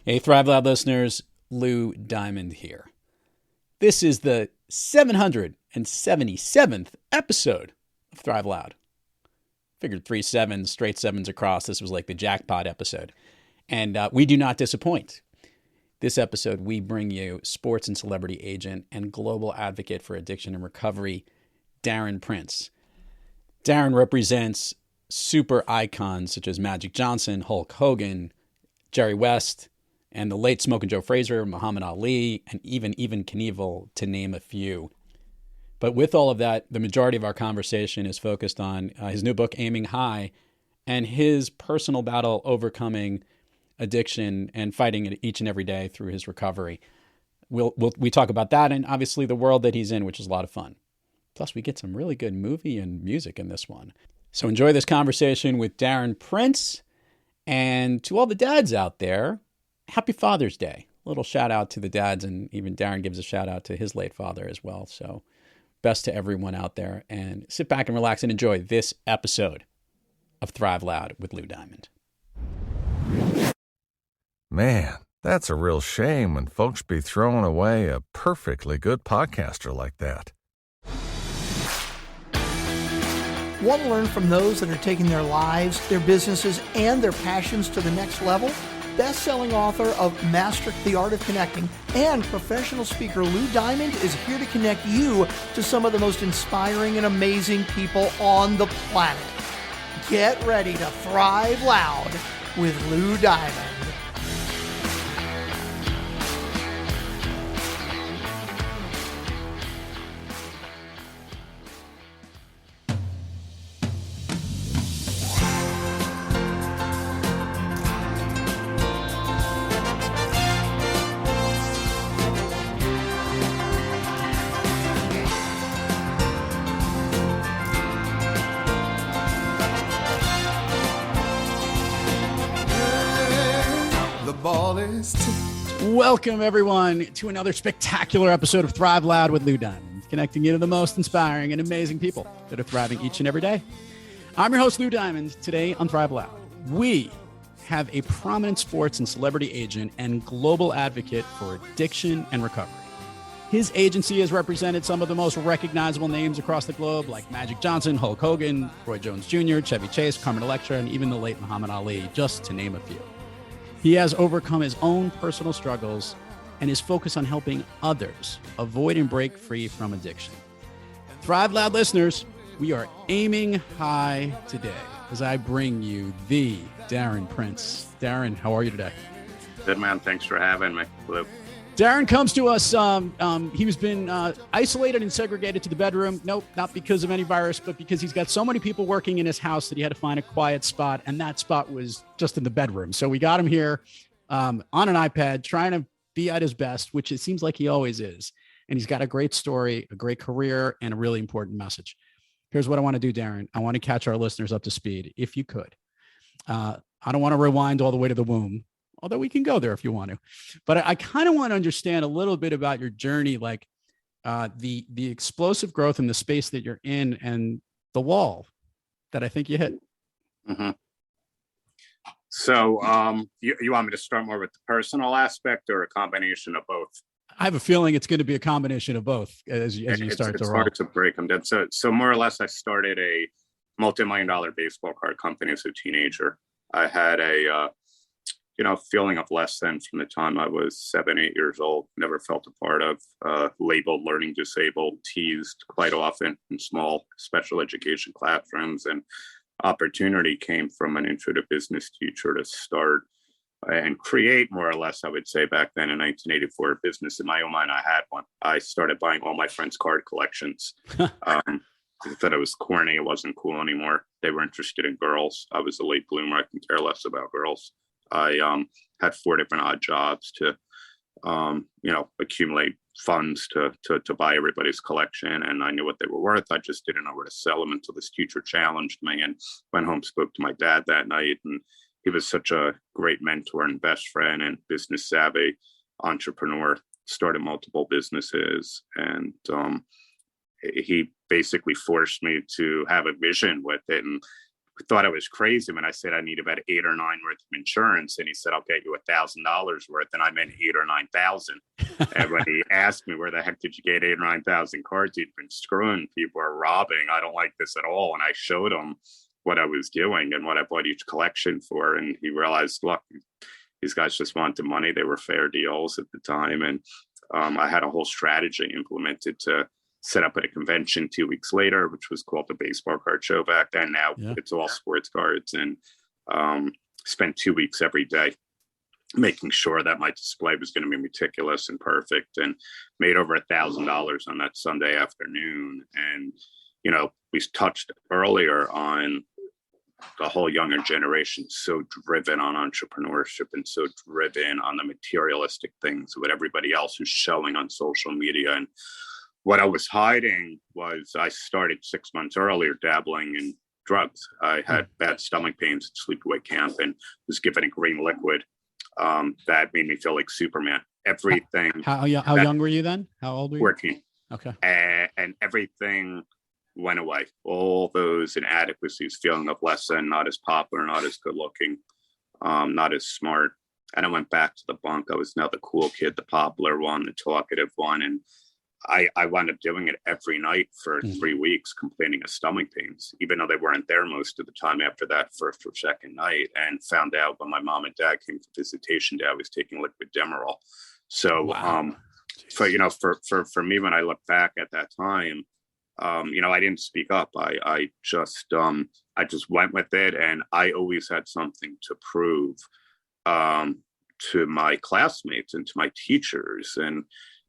Hey, Thrive Loud listeners, Lou Diamond here. This is the 777th episode of Thrive Loud. Figured 3 sevens, straight sevens across. This was like the jackpot episode. And we do not disappoint. This episode, we bring you sports and celebrity agent and global advocate for addiction and recovery, Darren Prince. Darren represents super icons such as Magic Johnson, Hulk Hogan, Jerry West, and the late Smokin Joe Frazier, Muhammad Ali, and even Knievel, to name a few. But with all of that, the majority of our conversation is focused on his new book, Aiming High, and his personal battle overcoming addiction and fighting it each and every day through his recovery. We talk about that and obviously the world that he's in, which is a lot of fun. Plus, we get some really good movie and music in this one. So enjoy this conversation with Darren Prince. And to all the dads out there, happy Father's Day. A little shout out to the dads, and even Darren gives a shout out to his late father as well. So best to everyone out there, and sit back and relax and enjoy this episode of Thrive Loud with Lou Diamond. Man, that's a real shame when folks be throwing away a perfectly good podcaster like that. Want to learn from those that are taking their lives, their businesses, and their passions to the next level? Best-selling author of Master the Art of Connecting and professional speaker Lou Diamond is here to connect you to some of the most inspiring and amazing people on the planet. Get ready to thrive loud with Lou Diamond. Welcome, everyone, to another spectacular episode of Thrive Loud with Lou Diamond, connecting you to the most inspiring and amazing people that are thriving each and every day. I'm your host, Lou Diamond. Today on Thrive Loud, we have a prominent sports and celebrity agent and global advocate for addiction and recovery. His agency has represented some of the most recognizable names across the globe, like Magic Johnson, Hulk Hogan, Roy Jones Jr., Chevy Chase, Carmen Electra, and even the late Muhammad Ali, just to name a few. He has overcome his own personal struggles and is focused on helping others avoid and break free from addiction. Thrive Loud listeners, we are aiming high today as I bring you the Darren Prince. Darren, how are you today? Good, man. Thanks for having me, Lou. Darren comes to us. He's been isolated and segregated to the bedroom. Nope, not because of any virus, but because he's got so many people working in his house that he had to find a quiet spot, and that spot was just in the bedroom. So we got him here on an iPad, trying to be at his best, which it seems like he always is. And he's got a great story, a great career, and a really important message. Here's what I want to do, Darren. I want to catch our listeners up to speed, if you could. I don't want to rewind all the way to the womb, although we can go there if you want to. But I kind of want to understand a little bit about your journey, like the explosive growth in the space that you're in and the wall that I think you hit. Mm-hmm. So you want me to start more with the personal aspect or a combination of both? I have a feeling it's going to be a combination of both as you start to roll. It's hard to break them down. So more or less, I started a multimillion-dollar baseball card company as a teenager. I had a feeling of less than from the time I was 7, 8 years old. Never felt a part of, labeled learning disabled, teased quite often in small special education classrooms. And opportunity came from an intro to business teacher to start and create, more or less, I would say, back then in 1984, a business. In my own mind, I had one. I started buying all my friends' card collections. I thought it was corny. It wasn't cool anymore. They were interested in girls. I was a late bloomer. I can care less about girls. I had 4 different odd jobs to, accumulate funds to buy everybody's collection. And I knew what they were worth. I just didn't know where to sell them until this teacher challenged me, and went home, spoke to my dad that night. And he was such a great mentor and best friend and business savvy entrepreneur, started multiple businesses. And he basically forced me to have a vision with it. And thought I was crazy when I said I need about 8 or 9 worth of insurance. And he said, I'll get you $1,000 worth. And I meant 8 or 9,000. And when he asked me, where the heck did you get 8 or 9,000 cards? He'd been screwing people or robbing. I don't like this at all. And I showed him what I was doing and what I bought each collection for. And he realized, look, these guys just wanted money. They were fair deals at the time. And I had a whole strategy implemented to set up at a convention 2 weeks later, which was called the Baseball Card Show back then. Now it's all sports cards, and spent 2 weeks every day making sure that my display was going to be meticulous and perfect, and made over $1,000 on that Sunday afternoon. And, you know, we touched earlier on the whole younger generation, so driven on entrepreneurship and so driven on the materialistic things with everybody else who's showing on social media. And what I was hiding was I started 6 months earlier dabbling in drugs. I had bad stomach pains at sleepaway camp and was given a green liquid that made me feel like Superman. Everything. How young were you then? How old were you? 14. Okay. And everything went away. All those inadequacies, feeling of less than, not as popular, not as good looking, not as smart. And I went back to the bunk. I was now the cool kid, the popular one, the talkative one. And I wound up doing it every night for 3 weeks, complaining of stomach pains, even though they weren't there most of the time after that first or second night, and found out when my mom and dad came for visitation day, I was taking liquid Demerol. So, so, you know, for me, when I look back at that time, you know, I didn't speak up. I just went with it. And I always had something to prove to my classmates and to my teachers. And,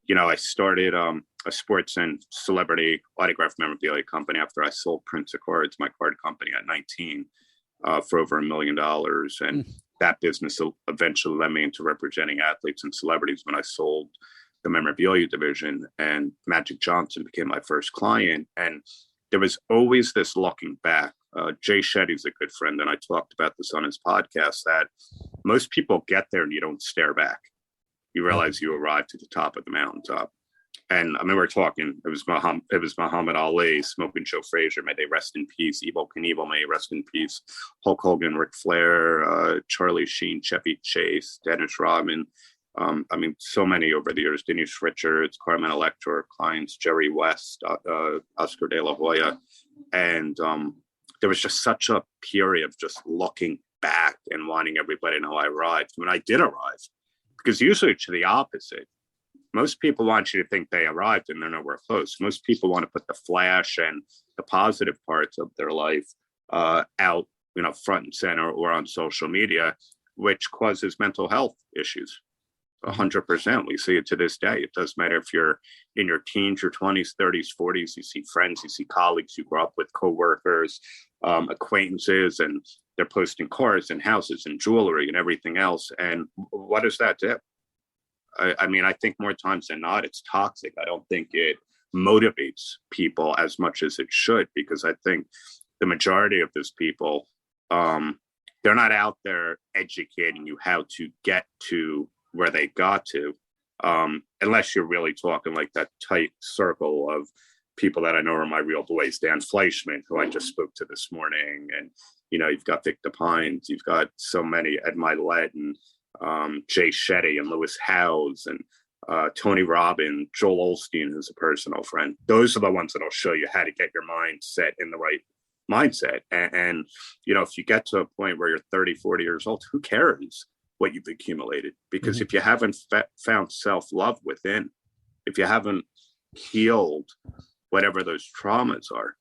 you know, I started a sports and celebrity autograph memorabilia company after I sold Prince of Cards, my card company, at 19 for over $1 million. And that business eventually led me into representing athletes and celebrities when I sold the memorabilia division, and Magic Johnson became my first client. And there was always this looking back. Jay Shetty's a good friend, and I talked about this on his podcast, that most people get there and you don't stare back. You realize you arrived at the top of the mountaintop. And I mean, we're talking, it was Muhammad Ali, Smokin Joe Frazier, may they rest in peace. Evel Knievel, may he rest in peace. Hulk Hogan, Ric Flair, Charlie Sheen, Chevy Chase, Dennis Rodman. I mean, so many over the years. Denise Richards, Carmen Electra, clients, Jerry West, Oscar De La Hoya. And there was just such a period of just looking back and wanting everybody to know I arrived when I did arrive. Because usually it's the opposite. Most people want you to think they arrived and they're nowhere close. Most people want to put the flash and the positive parts of their life out, you know, front and center or on social media, which causes mental health issues. 100%. We see it to this day. It doesn't matter if you're in your teens, your 20s, 30s, 40s, you see friends, you see colleagues you grew up with, coworkers, acquaintances, and they're posting cars and houses and jewelry and everything else. And what does that do? I mean, I think more times than not, it's toxic. I don't think it motivates people as much as it should, because I think the majority of those people, they're not out there educating you how to get to where they got to, unless you're really talking like that tight circle of people that I know are my real boys. Dan Fleischman, who I just spoke to this morning, and you know, you've got Victor Pines, you've got so many, Ed Milet, and Jay Shetty and Lewis Howes and Tony Robbins, Joel Osteen, who's a personal friend. Those are the ones that'll show you how to get your mind set in the right mindset. And you know, if you get to a point where you're 30, 40 years old, who cares what you've accumulated? Because if you haven't found self-love within, if you haven't healed whatever those traumas are,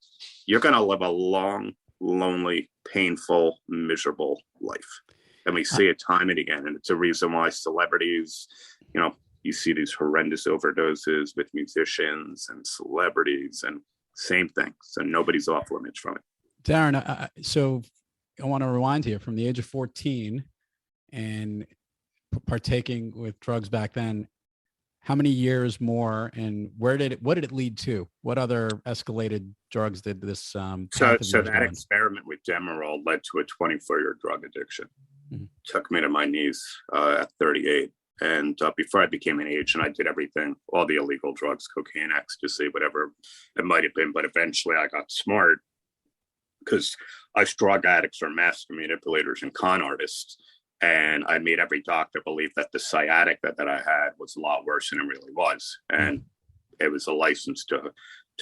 you're going to live a long, lonely, painful, miserable life. And we see it time and again. And it's a reason why celebrities, you know, you see these horrendous overdoses with musicians and celebrities, and same thing. So nobody's off limits from it. Darren, so I want to rewind here from the age of 14 and partaking with drugs back then. How many years more, and what did it lead to? What other escalated drugs did this? So that experiment with Demerol led to a 24-year drug addiction. Took me to my knees at 38. And before I became an agent, I did everything, all the illegal drugs, cocaine, ecstasy, whatever it might have been. But eventually I got smart because us drug addicts are master manipulators and con artists. And I made every doctor believe that the sciatica that I had was a lot worse than it really was. And it was a license to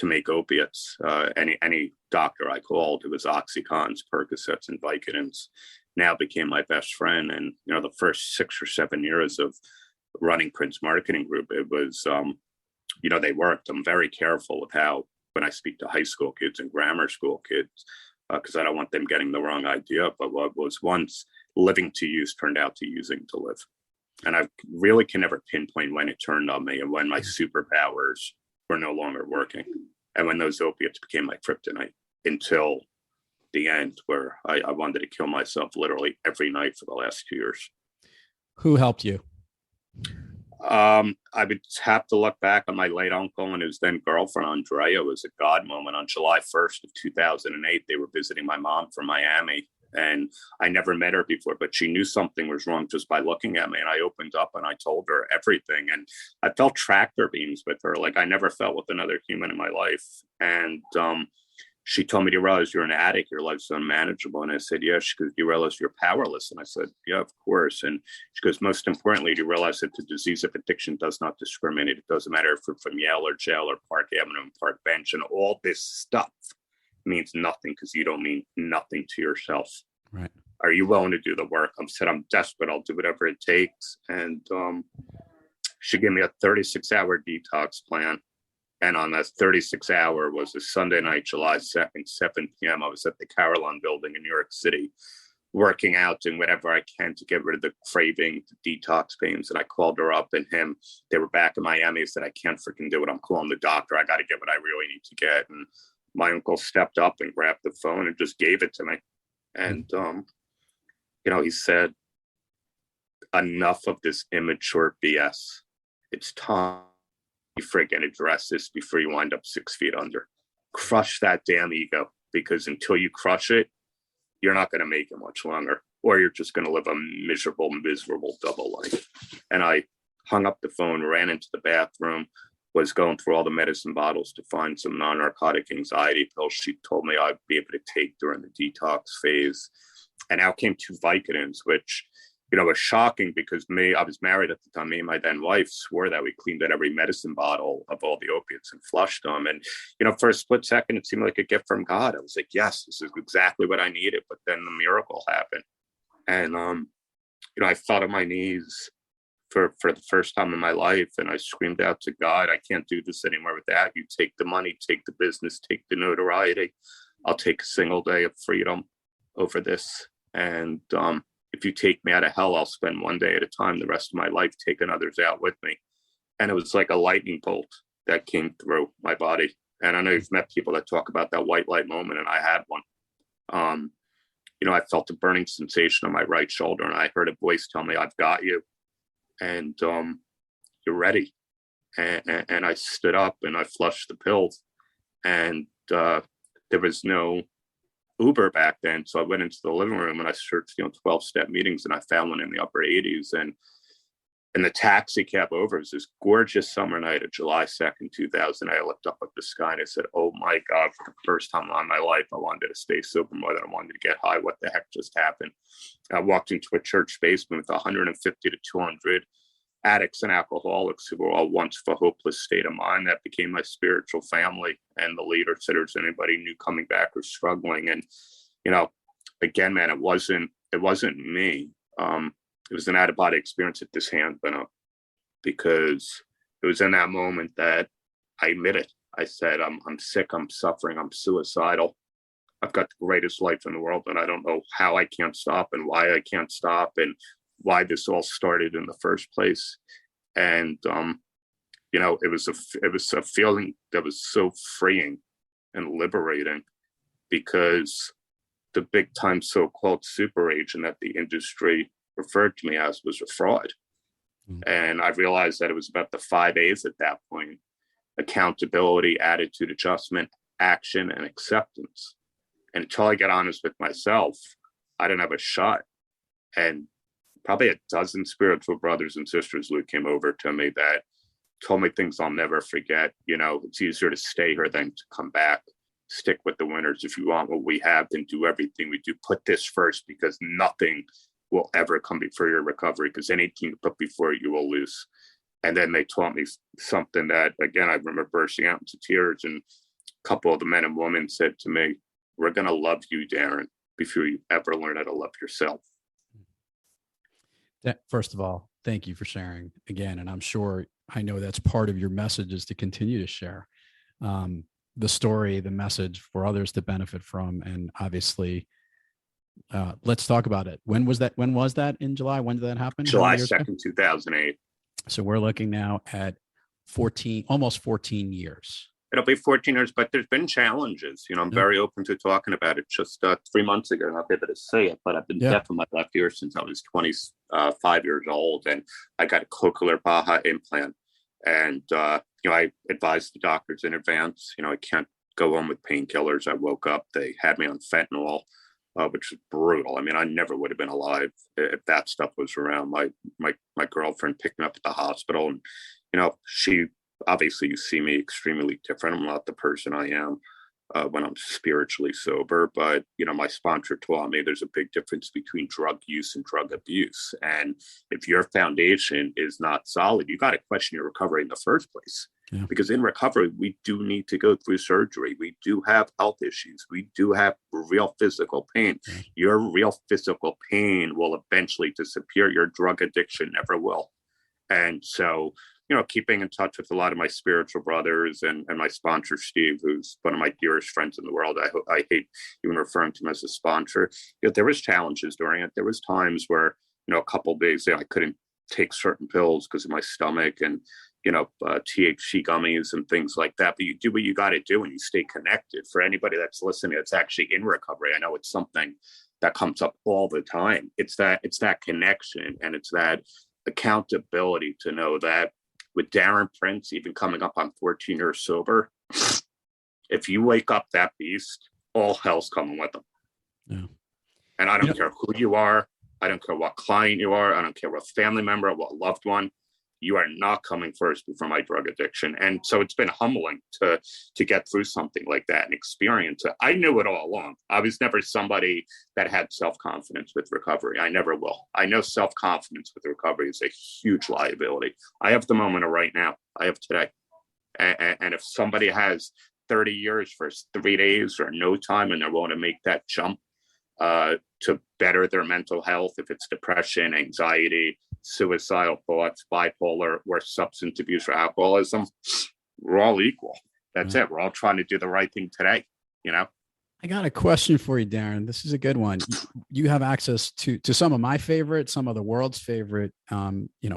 make opiates. Any doctor I called, it was Oxycontins, Percocets, and Vicodins, now became my best friend. And, the first 6 or 7 years of running Prince Marketing Group, it was, they worked. I'm very careful with how, when I speak to high school kids and grammar school kids, because I don't want them getting the wrong idea. But what was once living to use turned out to using to live. And I really can never pinpoint when it turned on me and when my superpowers were no longer working. And when those opiates became my kryptonite, until the end, where I wanted to kill myself literally every night for the last 2 years. Who helped you? I would have to look back on my late uncle and his then girlfriend, Andrea. It was a God moment. On July 1st of 2008, they were visiting my mom from Miami. And I never met her before, but she knew something was wrong just by looking at me. And I opened up and I told her everything. And I felt tractor beams with her, like I never felt with another human in my life. And she told me, "Do you realize you're an addict? Your life's unmanageable." And I said, "Yeah." She goes, "Do you realize you're powerless?" And I said, "Yeah, of course." And she goes, "Most importantly, do you realize that the disease of addiction does not discriminate? It doesn't matter if you're from Yale or jail or Park Avenue and Park Bench. And all this stuff means nothing because you don't mean nothing to yourself. Right. Are you willing to do the work?" I said, "I'm desperate. I'll do whatever it takes." And she gave me a 36-hour detox plan. And on that 36-hour was a Sunday night, July 2nd, 7 p.m. I was at the Carillon building in New York City, working out, doing whatever I can to get rid of the craving, the detox pains. And I called her up and they were back in Miami. I said, "I can't freaking do it. I'm calling the doctor. I got to get what I really need to get." And my uncle stepped up and grabbed the phone and just gave it to me. And, he said, "Enough of this immature BS. It's time you friggin' address this before you wind up 6 feet under. Crush that damn ego, because until you crush it, you're not going to make it much longer, or you're just going to live a miserable double life." And I hung up the phone, ran into the bathroom, was going through all the medicine bottles to find some non-narcotic anxiety pills she told me I'd be able to take during the detox phase. And out came 2 Vicodins, which, was shocking because I was married at the time. Me and my then wife swore that we cleaned out every medicine bottle of all the opiates and flushed them. And, for a split second, it seemed like a gift from God. I was like, yes, this is exactly what I needed. But then the miracle happened. And, I fell on my knees for the first time in my life. And I screamed out to God, "I can't do this anymore without you. Take the money, take the business, take the notoriety. I'll take a single day of freedom over this. And if you take me out of hell, I'll spend one day at a time the rest of my life taking others out with me." And it was like a lightning bolt that came through my body. And I know you've met people that talk about that white light moment, and I had one. I felt a burning sensation on my right shoulder, and I heard a voice tell me, "I've got you. And you're ready." And I stood up and I flushed the pills. And there was no Uber back then. So I went into the living room and I searched, 12-step meetings, and I found one in the upper 80s. And the taxi cab over, it was this gorgeous summer night of July 2nd, 2000. I looked up at the sky and I said, "Oh my God, for the first time in my life, I wanted to stay sober more than I wanted to get high. What the heck just happened?" I walked into a church basement with 150 to 200 addicts and alcoholics who were all once of a hopeless state of mind. That became my spiritual family. And the leader said, "Is anybody new coming back or struggling?" And, again, man, it wasn't me. It was an out-of-body experience that this hand went up, because it was in that moment that I admitted. I said, I'm sick, I'm suffering, I'm suicidal. I've got the greatest life in the world, and I don't know how I can't stop and why I can't stop and why this all started in the first place. And, it was a feeling that was so freeing and liberating, because the big time so-called super agent that the industry referred to me as was a fraud. And I realized that it was about the 5 A's at that point: accountability, attitude adjustment, action, and acceptance. And until I got honest with myself, I didn't have a shot. And probably a dozen spiritual brothers and sisters, Luke, came over to me that told me things I'll never forget. It's easier to stay here than to come back. stick with the winners. If you want what we have, then do everything we do. Put this first, because nothing will ever come before your recovery, because anything you put before it, you will lose. And then they taught me something that, again, I remember bursting out into tears. And a couple of the men and women said to me, we're going to love you, Darren, before you ever learn how to love yourself. First of all, thank you for sharing again. And I know that's part of your message, is to continue to share the story, the message for others to benefit from. And obviously, let's talk about it. When was that in July? When did that happen? July 2nd, 2008. So we're looking now at almost 14 years. It'll be 14 years, but there's been challenges. I'm very open to talking about it. Just 3 months ago, not able to say it, but I've been deaf in my left ear since I was 25 years old, and I got a cochlear Baja implant. And I advised the doctors in advance. I can't go on with painkillers. I woke up, they had me on fentanyl, which is brutal. I mean, I never would have been alive if that stuff was around. My girlfriend picked me up at the hospital, and she, obviously, you see me extremely different. I'm not the person I am when I'm spiritually sober, but my sponsor taught me there's a big difference between drug use and drug abuse. And if your foundation is not solid, you got to question your recovery in the first place. Yeah. Because in recovery, we do need to go through surgery. We do have health issues. We do have real physical pain. Yeah. Your real physical pain will eventually disappear. Your drug addiction never will. And so, keeping in touch with a lot of my spiritual brothers and my sponsor, Steve, who's one of my dearest friends in the world. I hate even referring to him as a sponsor. There was challenges during it. There was times where, a couple of days I couldn't take certain pills because of my stomach and, THC gummies and things like that. But you do what you got to do, and you stay connected. For anybody that's listening, that's actually in recovery, I know it's something that comes up all the time. It's that connection, and it's that accountability to know that with Darren Prince, even coming up on 14 years sober, if you wake up that beast, all hell's coming with them. Yeah. And I don't care who you are. I don't care what client you are. I don't care what family member or what loved one. You are not coming first before my drug addiction. And so it's been humbling to get through something like that and experience it. I knew it all along. I was never somebody that had self-confidence with recovery. I never will. I know self-confidence with recovery is a huge liability. I have the moment of right now. I have today. And if somebody has 30 years for 3 days or no time, and they're willing to make that jump to better their mental health, if it's depression, anxiety, suicidal thoughts, bipolar, or substance abuse or alcoholism, we're all equal. That's it. We're all trying to do the right thing today. I got a question for you, Darren. This is a good one. You have access to some of my favorite, some of the world's favorite,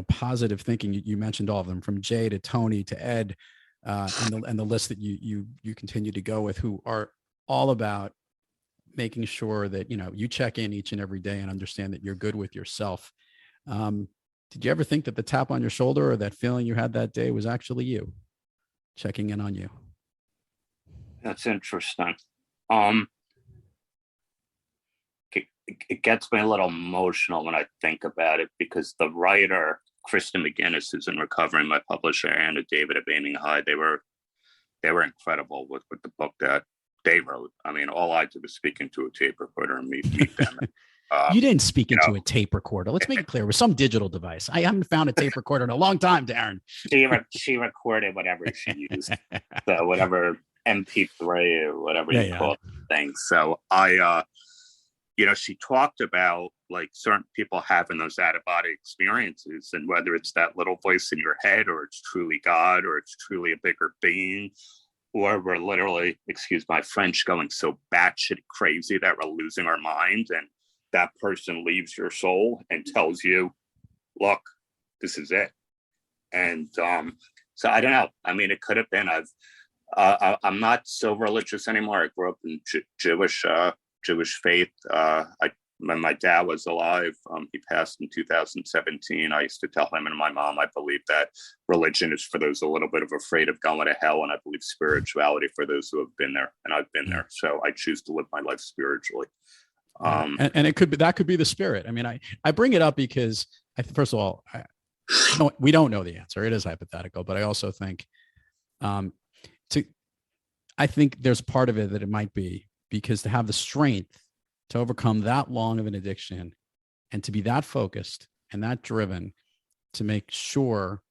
positive thinking. You mentioned all of them, from Jay to Tony to Ed, and the list that you continue to go with, who are all about making sure that, you check in each and every day and understand that you're good with yourself. Did you ever think that the tap on your shoulder or that feeling you had that day was actually you checking in on you? That's interesting. It gets me a little emotional when I think about it, because the writer, Kristen McGinnis, is in recovery, my publisher, Anna David of Aiming High, they were incredible with the book that they wrote. I mean, all I did was speak into a tape recorder and meet them. You didn't speak into a tape recorder. Let's make it clear. It was some digital device. I haven't found a tape recorder in a long time, Darren. She recorded whatever she used. So whatever MP3 or whatever you call things. So she talked about like certain people having those out-of-body experiences, and whether it's that little voice in your head, or it's truly God, or it's truly a bigger being, or we're literally, excuse my French, going so batshit crazy that we're losing our minds, and that person leaves your soul and tells you, look, this is it. And so I don't know. I mean, it could have been. I'm not so religious anymore. I grew up in Jewish faith. When my dad was alive, he passed in 2017. I used to tell him and my mom, I believe that religion is for those a little bit of afraid of going to hell, and I believe spirituality for those who have been there, and I've been there. So I choose to live my life spiritually. And it could be, that could be the spirit. I mean, I bring it up because first of all, we don't know the answer. It is hypothetical, but I also think, I think there's part of it that it might be because to have the strength to overcome that long of an addiction and to be that focused and that driven to make sure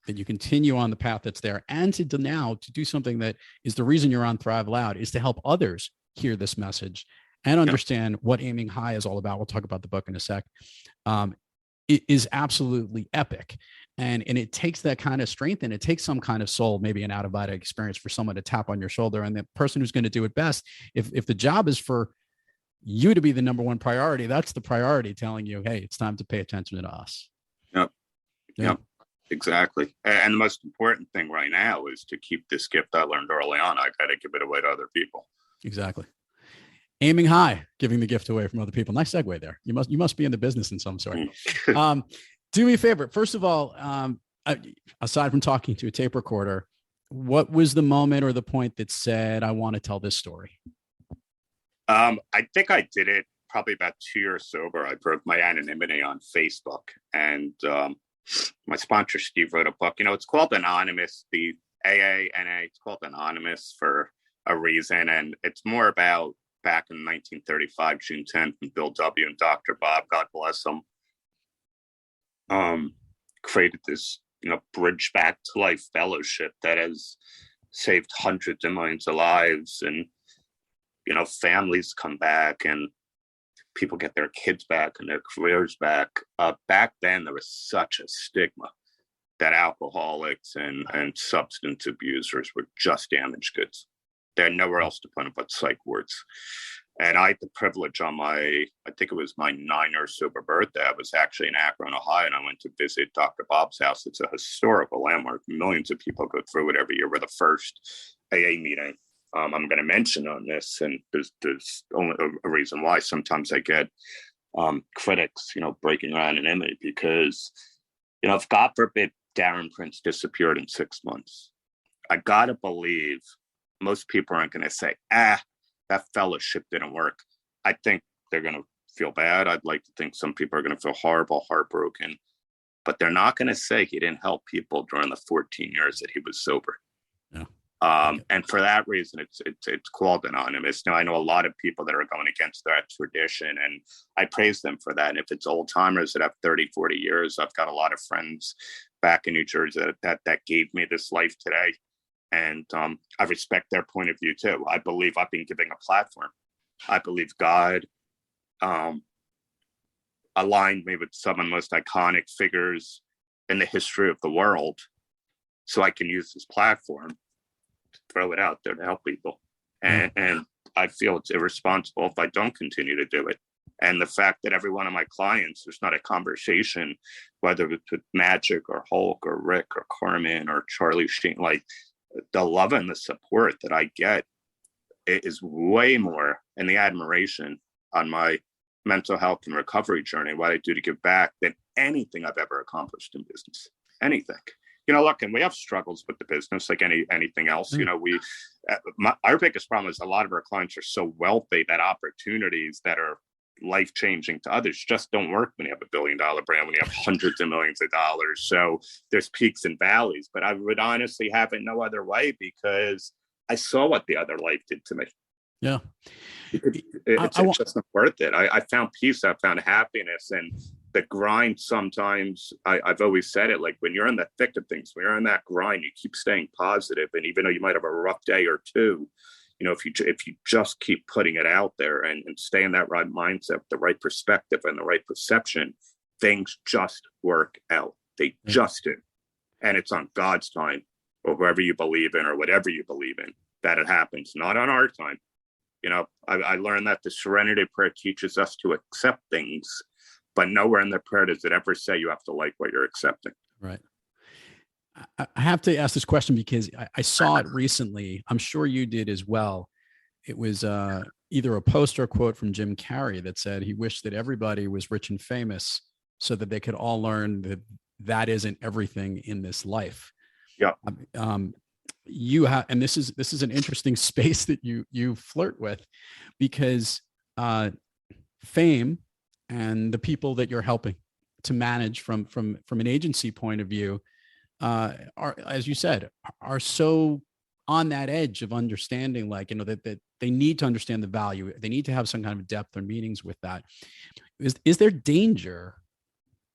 that you continue on the path that's there and to now to do something that is the reason you're on Thrive Loud is to help others hear this message and understand what aiming high is all about. We'll talk about the book in a sec. It is absolutely epic. And it takes that kind of strength and it takes some kind of soul, maybe an out-of-body experience for someone to tap on your shoulder. And the person who's going to do it best, if the job is for you to be the number one priority, that's the priority telling you, hey, it's time to pay attention to us. Yep. Exactly. And the most important thing right now is to keep this gift I learned early on. I got to give it away to other people. Exactly. Aiming high, giving the gift away from other people. Nice segue there. You must be in the business in some sort. Do me a favor. First of all, aside from talking to a tape recorder, what was the moment or the point that said, I want to tell this story? I think I did it probably about 2 years sober. I broke my anonymity on Facebook, and my sponsor, Steve, wrote a book. It's called Anonymous, the AANA. It's called Anonymous for a reason. And it's more about back in 1935, June 10th, and Bill W. and Dr. Bob, God bless them, created this, bridge back to life fellowship that has saved hundreds of millions of lives. And, families come back and people get their kids back and their careers back. Back then, there was such a stigma that alcoholics and substance abusers were just damaged goods. They had nowhere else to put them but psych wards. And I had the privilege on I think it was my 9-year sober birthday. I was actually in Akron, Ohio, and I went to visit Dr. Bob's house. It's a historical landmark. Millions of people go through it every year. We're the first AA meeting I'm going to mention on this, and there's only a reason why. Sometimes I get critics, breaking their anonymity because, if God forbid Darren Prince disappeared in 6 months, I got to believe most people aren't going to say, that fellowship didn't work. I think they're going to feel bad. I'd like to think some people are going to feel horrible, heartbroken, but they're not going to say he didn't help people during the 14 years that he was sober. Yeah. And for that reason, it's called Anonymous. Now, I know a lot of people that are going against that tradition, and I praise them for that. And if it's old timers that have 30, 40 years, I've got a lot of friends back in New Jersey that gave me this life today. And I respect their point of view, too. I believe I've been giving a platform. I believe God aligned me with some of the most iconic figures in the history of the world so I can use this platform to throw it out there to help people. And I feel it's irresponsible if I don't continue to do it. And the fact that every one of my clients, there's not a conversation, whether it's with Magic or Hulk or Rick or Carmen or Charlie Sheen, like, the love and the support that I get is way more, and the admiration on my mental health and recovery journey, what I do to give back, than anything I've ever accomplished in business. Anything. Look, and we have struggles with the business like anything else. Our biggest problem is a lot of our clients are so wealthy that opportunities that are life-changing to others just don't work when you have $1 billion brand, when you have hundreds of millions of dollars. So there's peaks and valleys, but I would honestly have it no other way because I saw what the other life did to me. Yeah. It's just not worth it. I found peace. I found happiness, and the grind sometimes, I've always said it, like when you're in the thick of things, when you're in that grind, you keep staying positive. And even though you might have a rough day or two, if you just keep putting it out there and stay in that right mindset, the right perspective and the right perception, things just work out. They just do. And it's on God's time, or whoever you believe in, or whatever you believe in, that it happens, not on our time. I learned that the Serenity Prayer teaches us to accept things, but nowhere in the prayer does it ever say you have to like what you're accepting. Right. I have to ask this question because I saw it recently. I'm sure you did as well. It was either a post or a quote from Jim Carrey that said he wished that everybody was rich and famous so that they could all learn that that isn't everything in this life. Yeah. You have, and this is an interesting space that you flirt with, because fame and the people that you're helping to manage from an agency point of view are, as you said, are so on that edge of understanding, like, that they need to understand the value. They need to have some kind of depth or meanings with that. Is there danger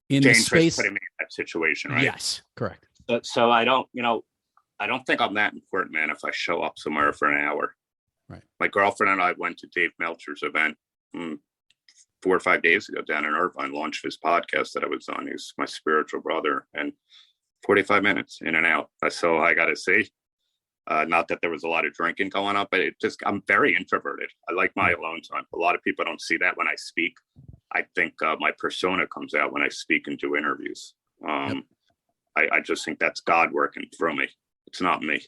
in the space? Putting me in that situation, right? Yes, correct. So I don't think I'm that important, man, if I show up somewhere for an hour. Right. My girlfriend and I went to Dave Meltzer's event 4 or 5 days ago down in Irvine, launched his podcast that I was on. He's my spiritual brother, and 45 minutes in and out. So I got to say, not that there was a lot of drinking going on, but I'm very introverted. I like my alone time. A lot of people don't see that when I speak. I think my persona comes out when I speak and do interviews. I just think that's God working through me. It's not me.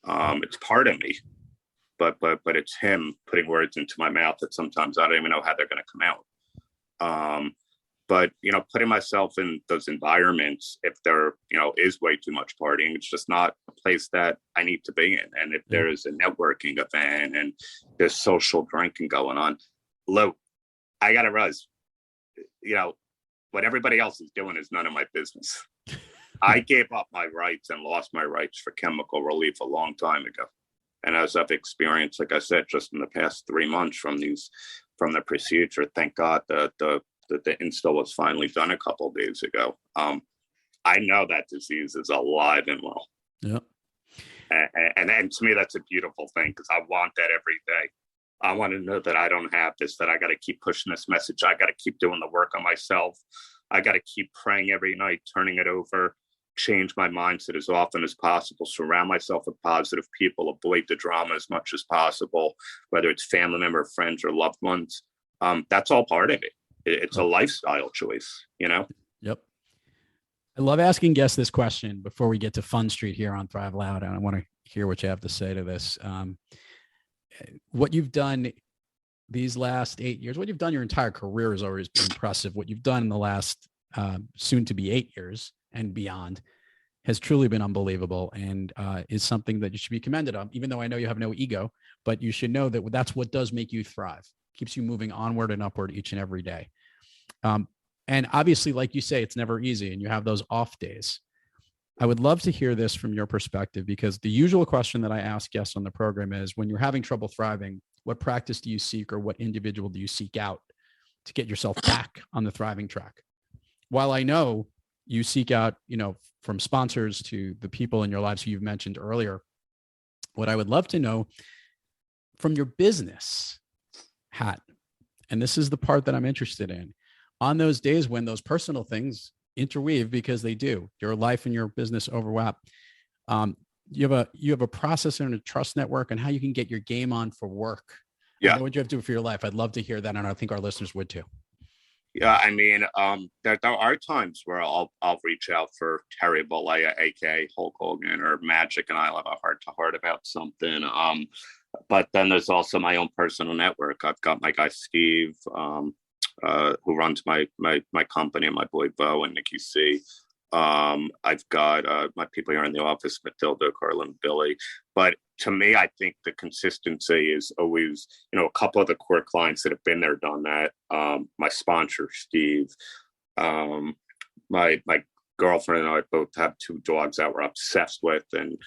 It's part of me, but it's him putting words into my mouth that sometimes I don't even know how they're going to come out. But, putting myself in those environments, if there, is way too much partying, it's just not a place that I need to be in. And if there is a networking event and there's social drinking going on, look, I got to realize, what everybody else is doing is none of my business. I gave up my rights and lost my rights for chemical relief a long time ago. And as I've experienced, like I said, just in the past 3 months from the procedure, thank God that the install was finally done a couple of days ago. I know that disease is alive and well. Yeah. And to me, that's a beautiful thing, because I want that every day. I want to know that I don't have this, that I got to keep pushing this message. I got to keep doing the work on myself. I got to keep praying every night, turning it over, change my mindset as often as possible, surround myself with positive people, avoid the drama as much as possible, whether it's family member, friends, or loved ones. That's all part of it. It's a lifestyle choice, Yep. I love asking guests this question before we get to Fun Street here on Thrive Loud, and I want to hear what you have to say to this. What you've done these last 8 years, what you've done your entire career has always been impressive. What you've done in the last soon to be 8 years and beyond has truly been unbelievable, and is something that you should be commended on, even though I know you have no ego, but you should know that that's what does make you thrive, keeps you moving onward and upward each and every day. And obviously, like you say, it's never easy, and you have those off days. I would love to hear this from your perspective, because the usual question that I ask guests on the program is, when you're having trouble thriving, what practice do you seek, or what individual do you seek out to get yourself back on the thriving track? While I know you seek out, from sponsors to the people in your lives who you've mentioned earlier, what I would love to know from your business hat, and this is the part that I'm interested in, on those days when those personal things interweave, because they do, your life and your business overlap. You have a process and a trust network, and how you can get your game on for work. Yeah. I know what you have to do for your life. I'd love to hear that, and I think our listeners would too. Yeah, I mean, there are times where I'll reach out for Terry Bollea, aka Hulk Hogan, or Magic, and I'll have a heart to heart about something. But then there's also my own personal network. I've got my guy Steve, who runs my company, and my boy Bo and Nikki C. I've got my people here in the office, Matilda, Carlin, Billy. But to me, I think the consistency is always, a couple of the core clients that have been there, done that. My sponsor, Steve, my girlfriend and I both have 2 dogs that we're obsessed with, and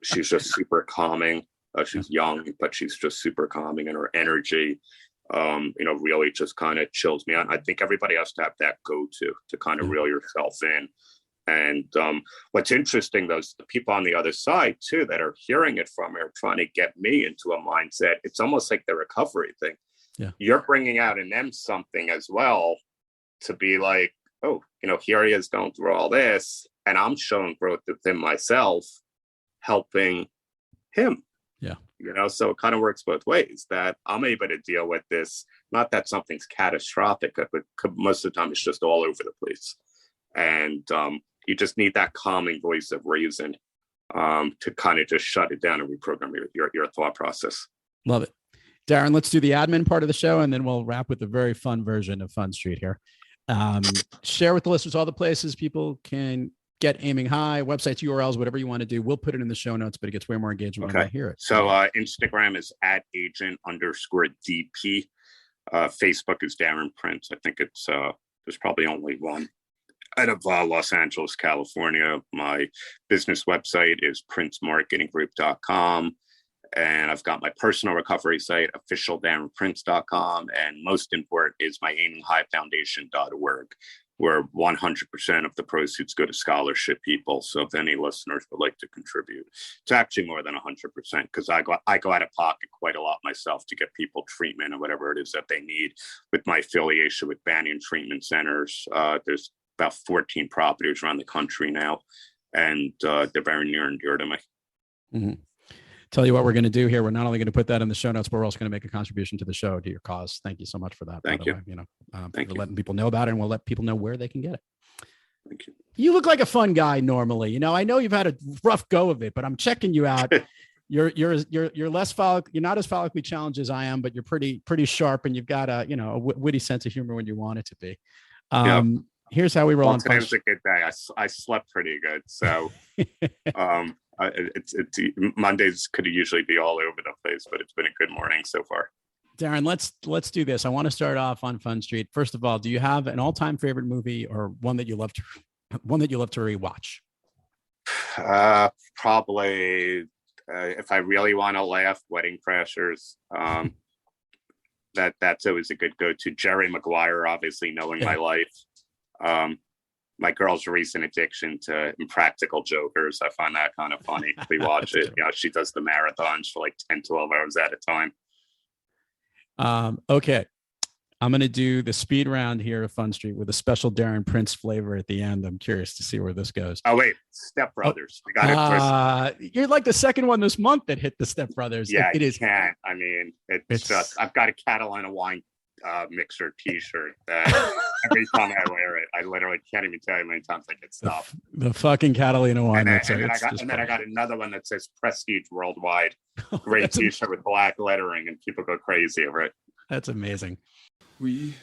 she's just super calming. She's young, but she's just super calming, and her energy, really just kind of chills me out. I think everybody has to have that go-to to kind of reel yourself in. And what's interesting, those the people on the other side too that are hearing it from me are trying to get me into a mindset. It's almost like the recovery thing. Yeah. You're bringing out in them something as well, to be like, oh, here he is going through all this, and I'm showing growth within myself, helping him. Yeah. So it kind of works both ways, that I'm able to deal with this. Not that something's catastrophic, but most of the time it's just all over the place. And you just need that calming voice of reason to kind of just shut it down and reprogram your thought process. Love it. Darren, let's do the admin part of the show, and then we'll wrap with a very fun version of Fun Street here. Share with the listeners all the places people can get Aiming High, websites, URLs, whatever you want to do. We'll put it in the show notes, but it gets way more engagement when I hear it. So Instagram is @agent_DP. Facebook is Darren Prince. I think it's there's probably only one. out of Los Angeles, California. My business website is princemarketinggroup.com. And I've got my personal recovery site, officialdarrenprince.com. And most important is my aiminghighfoundation.org, where 100% of the proceeds go to scholarship people. So if any listeners would like to contribute, it's actually more than 100%, because I go out of pocket quite a lot myself to get people treatment or whatever it is that they need with my affiliation with Banyan Treatment Centers. There's about 14 properties around the country now, and they're very near and dear to me. Mm-hmm. Tell you what we're going to do here. We're not only going to put that in the show notes, but we're also going to make a contribution to the show, to your cause. Thank you so much for that. Thank you. For letting people know about it, and we'll let people know where they can get it. Thank you. You look like a fun guy normally. I know you've had a rough go of it, but I'm checking you out. You're less you're not as follically challenged as I am, but you're pretty sharp, and you've got a witty sense of humor when you want it to be. Here's how we roll. Today was a good day. I slept pretty good, so Mondays could usually be all over the place, but it's been a good morning so far. Darren, let's do this. I want to start off on Fun Street. First of all, do you have an all-time favorite movie, or one that you love to rewatch? Probably, if I really want to laugh, Wedding Crashers. That's always a good go-to. Jerry Maguire, obviously, knowing my life. My girl's recent addiction to Impractical Jokers. I find that kind of funny. We watch it. She does the marathons for like 10, 12 hours at a time. Okay. I'm going to do the speed round here of Fun Street with a special Darren Prince flavor at the end. I'm curious to see where this goes. Oh, wait. Step Brothers. We got it. You're like the second one this month that hit the Step Brothers. Yeah, it is. Can't. I mean, it's just, I've got a Catalina wine mixer t-shirt that every time I wear it, I literally can't even tell you how many times I get stopped. The fucking Catalina wine mixer. And then I got another one that says Prestige Worldwide. Great t-shirt with black lettering, and people go crazy over it. That's amazing. We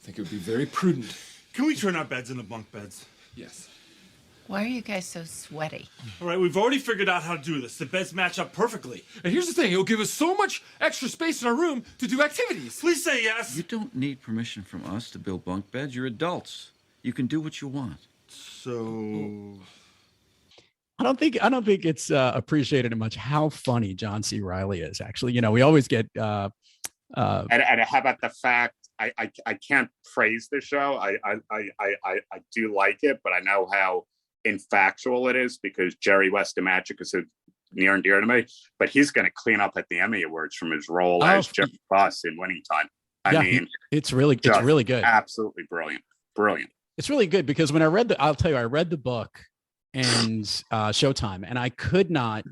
think it would be very prudent. Can we turn our beds into bunk beds? Yes. Why are you guys so sweaty? All right, we've already figured out how to do this. The beds match up perfectly. And here's the thing, it'll give us so much extra space in our room to do activities. Please say yes. You don't need permission from us to build bunk beds. You're adults. You can do what you want. So I don't think it's appreciated much how funny John C. Reilly is. Actually, we always get and how about the fact I can't praise the show. I do like it, but I know how infactual it is, because Jerry West of Magic is near and dear to me. But he's going to clean up at the Emmy Awards from his role as Jeff Buss in Winning Time. I mean, it's really good. Absolutely brilliant. It's really good, because when I read the book and Showtime, and I could not.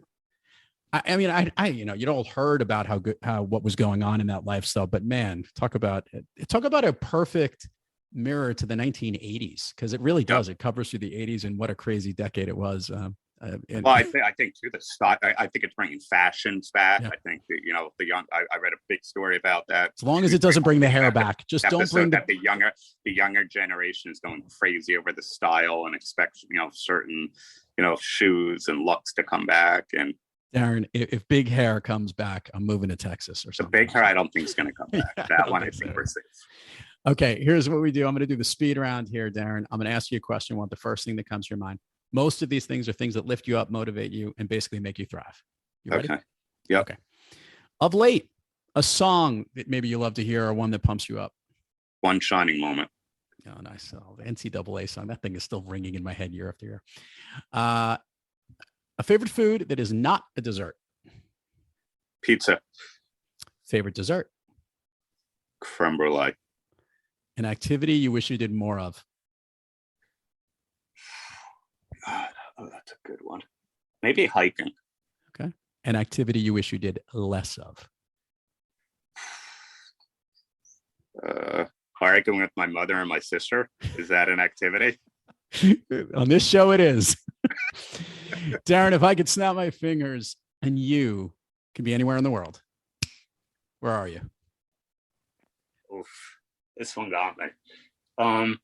I mean, you'd all heard about what was going on in that lifestyle, but man, talk about a perfect mirror to the 1980s, because it really does. It covers through the 80s, and what a crazy decade it was. I think too, the stock. I think it's bringing fashions back. Yeah. I think that, the young. I read a big story about that. As long as it doesn't bring the hair back, just don't bring the younger generation is going crazy over the style and expects certain shoes and looks to come back. And Darren, if big hair comes back, I'm moving to Texas or something. The big hair, I don't think is going to come back. That one, I think we're safe. Okay, here's what we do. I'm going to do the speed round here, Darren. I'm going to ask you a question. Want the first thing that comes to your mind. Most of these things are things that lift you up, motivate you, and basically make you thrive. You ready? Okay. Yeah. Okay. Of late, a song that maybe you love to hear, or one that pumps you up. One Shining Moment. Oh, nice. Oh, the NCAA song. That thing is still ringing in my head year after year. A favorite food that is not a dessert. Pizza. Favorite dessert. Creme brulee. An activity you wish you did more of. God, that's a good one. Maybe hiking. Okay. An activity you wish you did less of. Arguing with my mother and my sister. Is that an activity? On this show, it is. Darren, if I could snap my fingers and you could be anywhere in the world, where are you? Oof, this one got me.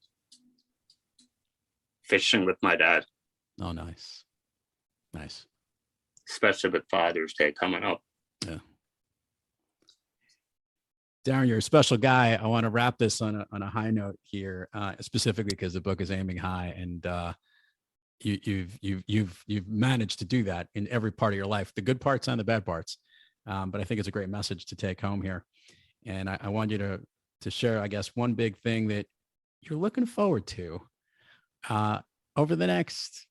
Fishing with my dad. Oh, nice. Nice. Especially with Father's Day coming up. Yeah. Darren, you're a special guy. I want to wrap this on a high note here, specifically because the book is aiming high, and you've managed to do that in every part of your life, the good parts and the bad parts. But I think it's a great message to take home here, and I want you to share, I guess, one big thing that you're looking forward to over the next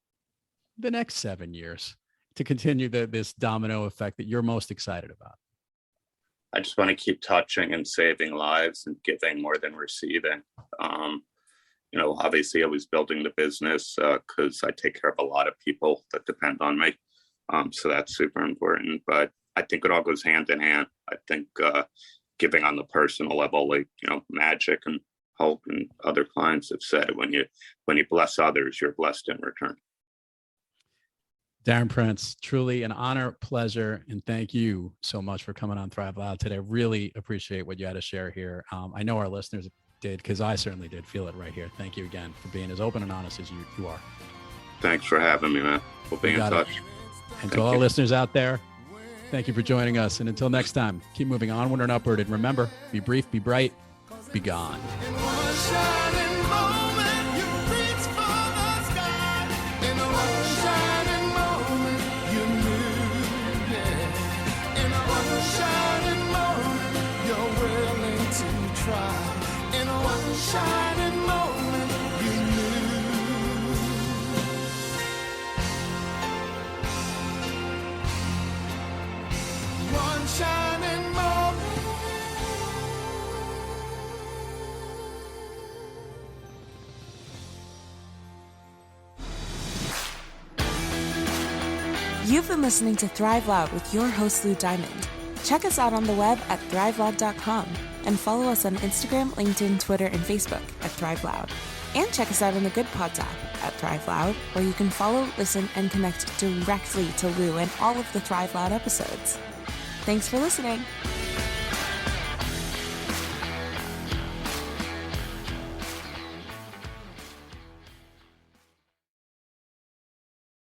7 years to continue this domino effect that you're most excited about. I just want to keep touching and saving lives and giving more than receiving. Obviously I was building the business because I take care of a lot of people that depend on me. So that's super important, but I think it all goes hand in hand. I think giving on the personal level, like, Magic and Hulk and other clients have said, when you bless others, you're blessed in return. Darren Prince, truly an honor, pleasure, and thank you so much for coming on Thrive Loud today. Really appreciate what you had to share here. I know our listeners did, because I certainly did feel it right here. Thank you again for being as open and honest as you are. Thanks for having me, man. We'll be in touch. And to all our listeners out there, thank you for joining us. And until next time, keep moving onward and upward. And remember, be brief, be bright, be gone. Shining moment you knew. One shining moment. You've been listening to Thrive Loud with your host, Lou Diamond. Check us out on the web at thriveloud.com and follow us on Instagram, LinkedIn, Twitter, and Facebook at Thrive Loud. And check us out on the Good Pods app at Thrive Loud, where you can follow, listen, and connect directly to Lou and all of the Thrive Loud episodes. Thanks for listening.